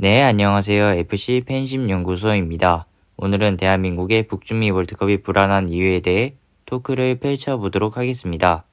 네, 안녕하세요. FC 팬심 연구소입니다. 오늘은 대한민국의 북중미 월드컵이 불안한 이유에 대해 토크를 펼쳐보도록 하겠습니다.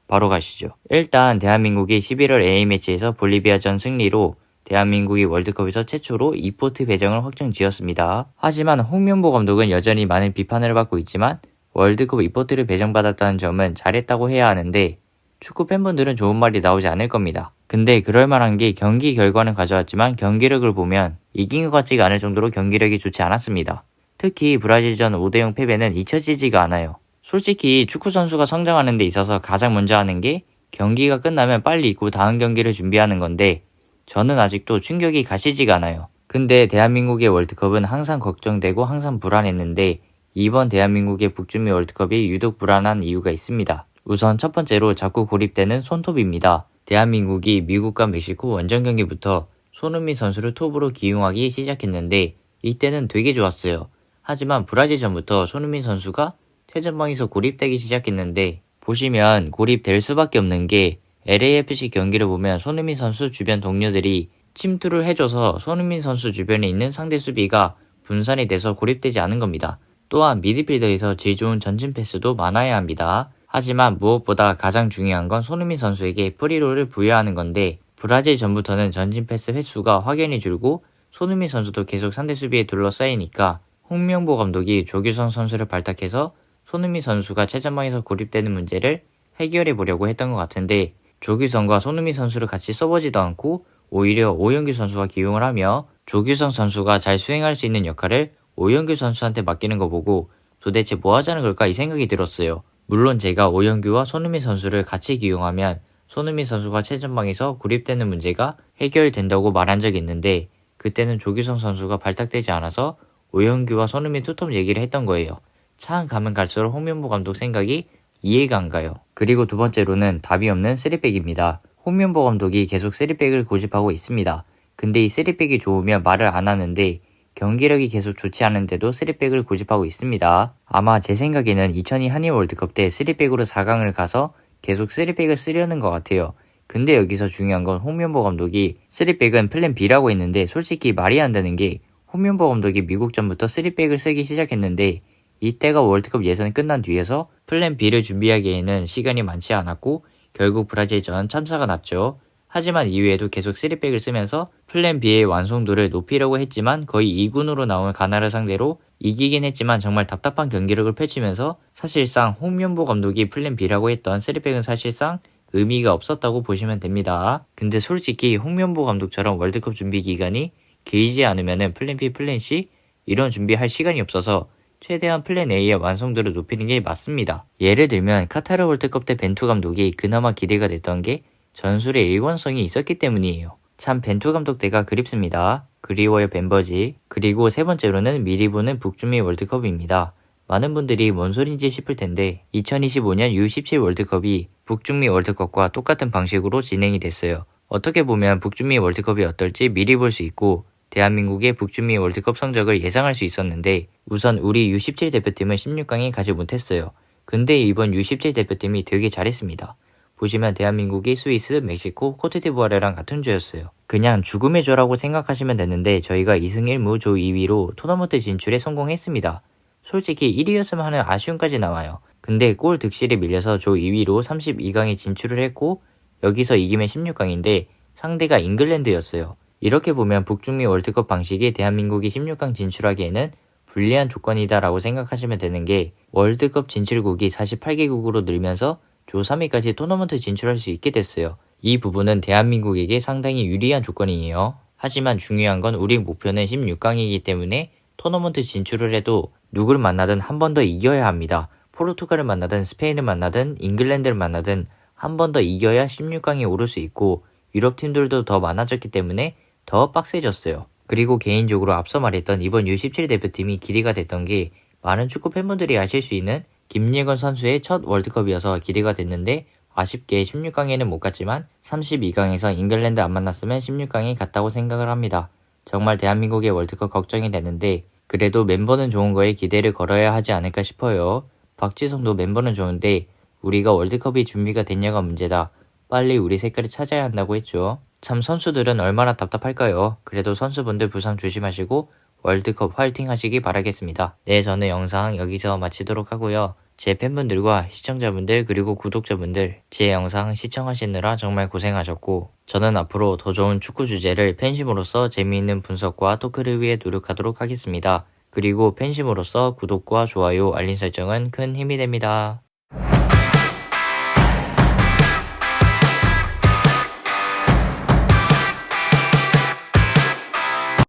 바로 가시죠. 일단 대한민국이 11월 A매치에서 볼리비아전 승리로 대한민국이 월드컵에서 최초로 e포트 배정을 확정지었습니다. 하지만 홍명보 감독은 여전히 많은 비판을 받고 있지만 월드컵 e포트를 배정받았다는 점은 잘했다고 해야 하는데 축구 팬분들은 좋은 말이 나오지 않을 겁니다. 근데 그럴 만한 게 경기 결과는 가져왔지만 경기력을 보면 이긴 것 같지가 않을 정도로 경기력이 좋지 않았습니다. 특히 브라질전 5대0 패배는 잊혀지지가 않아요. 솔직히 축구 선수가 성장하는 데 있어서 가장 먼저 하는 게 경기가 끝나면 빨리 잊고 다음 경기를 준비하는 건데 저는 아직도 충격이 가시지가 않아요. 근데 대한민국의 월드컵은 항상 걱정되고 항상 불안했는데 이번 대한민국의 북중미 월드컵이 유독 불안한 이유가 있습니다. 우선 첫 번째로 자꾸 고립되는 손톱입니다. 대한민국이 미국과 멕시코 원정 경기부터 손흥민 선수를 톱으로 기용하기 시작했는데 이때는 되게 좋았어요. 하지만 브라질전부터 손흥민 선수가 최전방에서 고립되기 시작했는데 보시면 고립될 수밖에 없는 게 LAFC 경기를 보면 손흥민 선수 주변 동료들이 침투를 해줘서 손흥민 선수 주변에 있는 상대 수비가 분산이 돼서 고립되지 않은 겁니다. 또한 미드필더에서 질 좋은 전진 패스도 많아야 합니다. 하지만 무엇보다 가장 중요한 건 손흥민 선수에게 프리롤을 부여하는 건데 브라질 전부터는 전진 패스 횟수가 확연히 줄고 손흥민 선수도 계속 상대 수비에 둘러싸이니까 홍명보 감독이 조규성 선수를 발탁해서 손흥민 선수가 최전방에서 고립되는 문제를 해결해 보려고 했던 것 같은데 조규성과 손흥민 선수를 같이 써보지도 않고 오히려 오영규 선수와 기용을 하며 조규성 선수가 잘 수행할 수 있는 역할을 오영규 선수한테 맡기는 거 보고 도대체 뭐 하자는 걸까 이 생각이 들었어요. 물론 제가 오영규와 손흥민 선수를 같이 기용하면 손흥민 선수가 최전방에서 고립되는 문제가 해결된다고 말한 적이 있는데 그때는 조규성 선수가 발탁되지 않아서 오영규와 손흥민 투톱 얘기를 했던 거예요. 참 가면 갈수록 홍명보 감독 생각이 이해가 안 가요. 그리고 두 번째로는 답이 없는 3백입니다. 홍명보 감독이 계속 3백을 고집하고 있습니다. 근데 이 3백이 좋으면 말을 안 하는데 경기력이 계속 좋지 않은데도 3백을 고집하고 있습니다. 아마 제 생각에는 2002 한일 월드컵 때 3백으로 4강을 가서 계속 3백을 쓰려는 것 같아요. 근데 여기서 중요한 건 홍명보 감독이 3백은 플랜 B라고 했는데 솔직히 말이 안 되는 게 홍명보 감독이 미국전부터 3백을 쓰기 시작했는데 이때가 월드컵 예선 끝난 뒤에서 플랜 B를 준비하기에는 시간이 많지 않았고 결국 브라질전 참사가 났죠. 하지만 이후에도 계속 3백을 쓰면서 플랜 B의 완성도를 높이려고 했지만 거의 2군으로 나온 가나를 상대로 이기긴 했지만 정말 답답한 경기력을 펼치면서 사실상 홍명보 감독이 플랜 B라고 했던 3백은 사실상 의미가 없었다고 보시면 됩니다. 근데 솔직히 홍명보 감독처럼 월드컵 준비 기간이 길지 않으면 플랜 B, 플랜 C 이런 준비할 시간이 없어서 최대한 플랜 A의 완성도를 높이는 게 맞습니다. 예를 들면 카타르 월드컵 때 벤투 감독이 그나마 기대가 됐던 게 전술의 일관성이 있었기 때문이에요. 참 벤투 감독 때가 그립습니다. 그리워요 벤버지. 그리고 세 번째로는 미리 보는 북중미 월드컵입니다. 많은 분들이 뭔 소린지 싶을 텐데 2025년 U17 월드컵이 북중미 월드컵과 똑같은 방식으로 진행이 됐어요. 어떻게 보면 북중미 월드컵이 어떨지 미리 볼 수 있고 대한민국의 북중미 월드컵 성적을 예상할 수 있었는데 우선 우리 U17 대표팀은 16강에 가지 못했어요. 근데 이번 U17 대표팀이 되게 잘했습니다. 보시면 대한민국이 스위스, 멕시코, 코트디부아르랑 같은 조였어요. 그냥 죽음의 조라고 생각하시면 되는데 저희가 2승 1무 조 2위로 토너먼트 진출에 성공했습니다. 솔직히 1위였으면 하는 아쉬움까지 나와요. 근데 골 득실에 밀려서 조 2위로 32강에 진출을 했고 여기서 이기면 16강인데 상대가 잉글랜드였어요. 이렇게 보면 북중미 월드컵 방식이 대한민국이 16강 진출하기에는 불리한 조건이다라고 생각하시면 되는 게 월드컵 진출국이 48개국으로 늘면서 조 3위까지 토너먼트 진출할 수 있게 됐어요. 이 부분은 대한민국에게 상당히 유리한 조건이에요. 하지만 중요한 건 우리 목표는 16강이기 때문에 토너먼트 진출을 해도 누굴 만나든 한 번 더 이겨야 합니다. 포르투갈을 만나든 스페인을 만나든 잉글랜드를 만나든 한 번 더 이겨야 16강에 오를 수 있고 유럽 팀들도 더 많아졌기 때문에 더 빡세졌어요. 그리고 개인적으로 앞서 말했던 이번 U17 대표팀이 기대가 됐던 게 많은 축구 팬분들이 아실 수 있는 김예건 선수의 첫 월드컵이어서 기대가 됐는데 아쉽게 16강에는 못 갔지만 32강에서 잉글랜드 안 만났으면 16강에 갔다고 생각을 합니다. 정말 대한민국의 월드컵 걱정이 되는데 그래도 멤버는 좋은 거에 기대를 걸어야 하지 않을까 싶어요. 박지성도 멤버는 좋은데 우리가 월드컵이 준비가 됐냐가 문제다. 빨리 우리 색깔을 찾아야 한다고 했죠. 참 선수들은 얼마나 답답할까요? 그래도 선수분들 부상 조심하시고 월드컵 화이팅 하시기 바라겠습니다. 네, 저는 영상 여기서 마치도록 하고요. 제 팬분들과 시청자분들 그리고 구독자분들 제 영상 시청하시느라 정말 고생하셨고 저는 앞으로 더 좋은 축구 주제를 팬심으로서 재미있는 분석과 토크를 위해 노력하도록 하겠습니다. 그리고 팬심으로서 구독과 좋아요, 알림 설정은 큰 힘이 됩니다.